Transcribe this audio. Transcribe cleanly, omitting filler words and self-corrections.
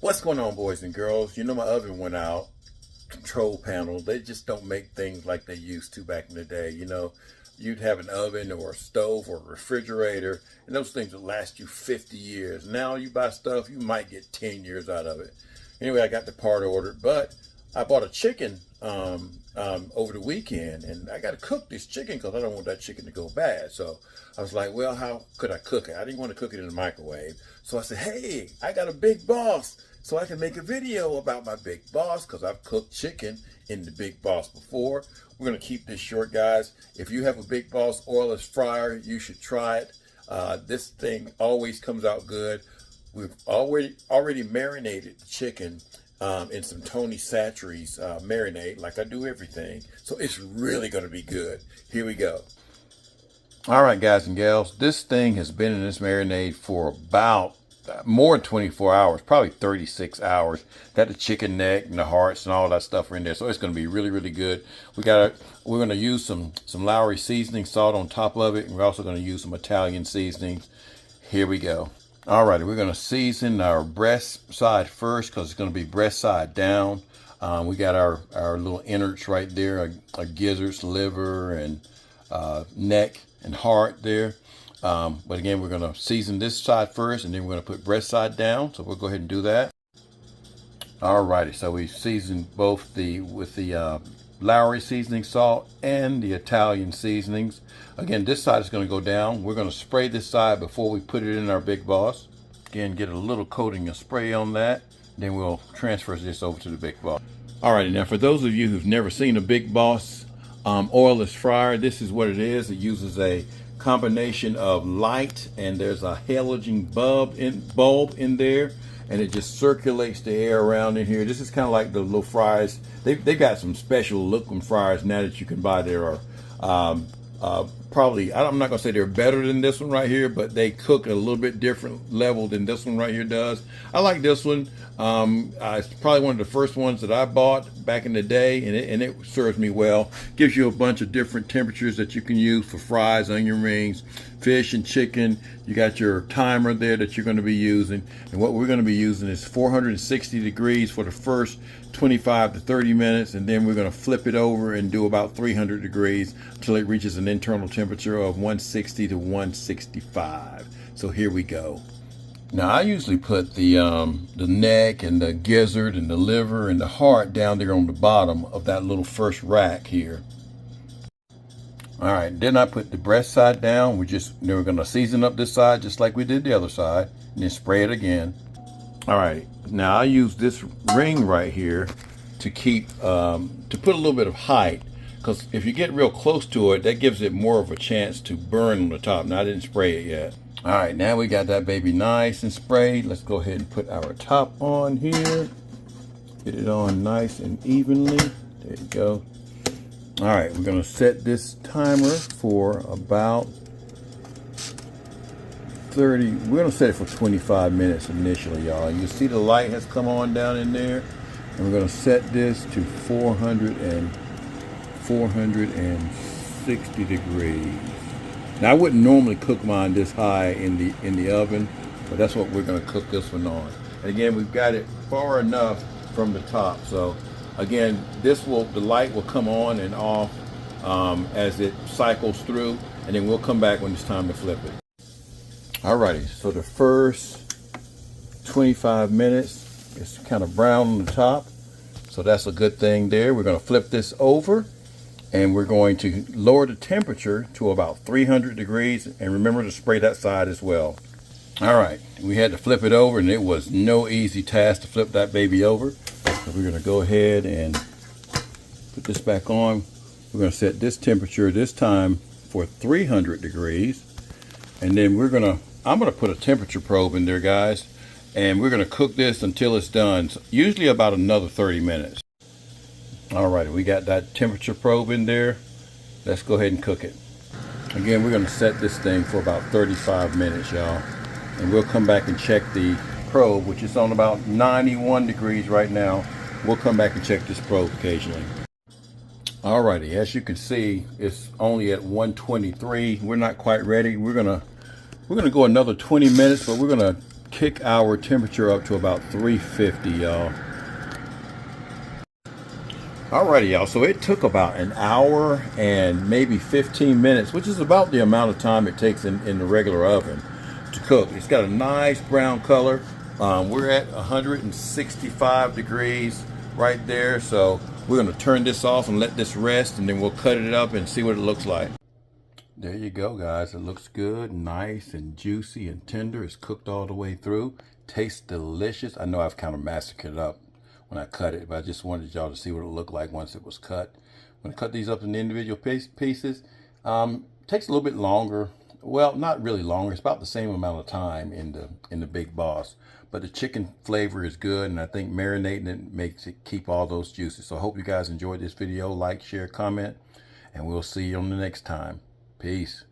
What's going on, boys and girls? You know my oven went out. Control panel. They just don't make things like they used to back in the day. You know, you'd have an oven or a stove or a refrigerator, and those things would last you 50 years. Now you buy stuff, you might get 10 years out of it. Anyway, I got the part ordered, but I bought a chicken over the weekend, and I got to cook this chicken because I don't want that chicken to go bad. So I was like, well, how could I cook it? I didn't want to cook it in the microwave. So I said, hey, I got a Big Boss, so I can make a video about my Big Boss because I've cooked chicken in the Big Boss before. We're going to keep this short, guys. If you have a Big Boss Oiless Fryer, you should try it. This thing always comes out good. We've already marinated the chicken in some Tony Chachere's marinade, like I do everything. So it's really going to be good. Here we go. All right, guys and gals, this thing has been in this marinade for about more than 24 hours, probably 36 hours. Got the chicken neck and the hearts and all that stuff are in there. So it's going to be really, really good. We're going to use some Lowry seasoning salt on top of it. And we're also going to use some Italian seasonings. Here we go. All right, we're going to season our breast side first because it's going to be breast side down. We got our little innards right there, our gizzards, liver, and neck and heart there. But again, we're going to season this side first, and then we're going to put breast side down. So we'll go ahead and do that. All righty, so we seasoned both with the Lowry seasoning salt and the Italian seasonings. Again, this side is going to go down. We're going to spray this side before we put it in our Big Boss. Again, get a little coating of spray on that. Then we'll transfer this over to the Big Boss. All right, now for those of you who've never seen a Big Boss Oiless Fryer, this is what it is. It uses a combination of light, and there's a halogen bulb in there, and it just circulates the air around in here. This is kind of like the little fryers. They've got some special looking fryers now that you can buy. There are probably, I'm not gonna say they're better than this one right here, but they cook at a little bit different level than this one right here does. I like this one. It's probably one of the first ones that I bought back in the day, and it serves me well. Gives you a bunch of different temperatures that you can use for fries, onion rings, fish and chicken. You got your timer there that you're going to be using, and what we're going to be using is 460 degrees for the first 25 to 30 minutes, and then we're going to flip it over and do about 300 degrees until it reaches an internal temperature of 160 to 165. So here we go. Now I usually put the neck and the gizzard and the liver and the heart down there on the bottom of that little first rack here. All right, then I put the breast side down. We're going to season up this side just like we did the other side, and then spray it again. All right, now I use this ring right here to keep to put a little bit of height, because if you get real close to it, that gives it more of a chance to burn on the top. Now I didn't spray it yet. All right, now we got that baby nice and sprayed. Let's go ahead and put our top on here. Get it on nice and evenly. There you go. All right, we're gonna set this timer for about 30. We're gonna set it for 25 minutes initially, y'all. You see the light has come on down in there, and we're gonna set this to 460 degrees. Now I wouldn't normally cook mine this high in the oven, but that's what we're going to cook this one on. And again, we've got it far enough from the top. So again, the light will come on and off as it cycles through, and then we'll come back when it's time to flip it. Alrighty, so the first 25 minutes, it's kind of brown on the top, so that's a good thing there. We're going to flip this over, and we're going to lower the temperature to about 300 degrees, and remember to spray that side as well. All right, we had to flip it over, and it was no easy task to flip that baby over. So we're gonna go ahead and put this back on. We're gonna set this temperature this time for 300 degrees, and then I'm gonna put a temperature probe in there, guys, and we're gonna cook this until it's done, so usually about another 30 minutes. All right, we got that temperature probe in there. Let's go ahead and cook it. Again, we're gonna set this thing for about 35 minutes, y'all. And we'll come back and check the probe, which is on about 91 degrees right now. We'll come back and check this probe occasionally. All righty, as you can see, it's only at 123. We're not quite ready. We're gonna go another 20 minutes, but we're gonna kick our temperature up to about 350, y'all. Alrighty, y'all, so it took about an hour and maybe 15 minutes, which is about the amount of time it takes in the regular oven to cook. It's got a nice brown color. We're at 165 degrees right there, so we're going to turn this off and let this rest, and then we'll cut it up and see what it looks like. There you go, guys. It looks good, nice and juicy and tender. It's cooked all the way through. Tastes delicious. I know I've kind of massacred it up when I cut it, but I just wanted y'all to see what it looked like once it was cut. I'm going to cut these up in individual pieces. Takes a little bit longer. Well, not really longer. It's about the same amount of time in the Big Boss. But the chicken flavor is good, and I think marinating it makes it keep all those juices. So I hope you guys enjoyed this video. Like, share, comment, and we'll see you on the next time. Peace.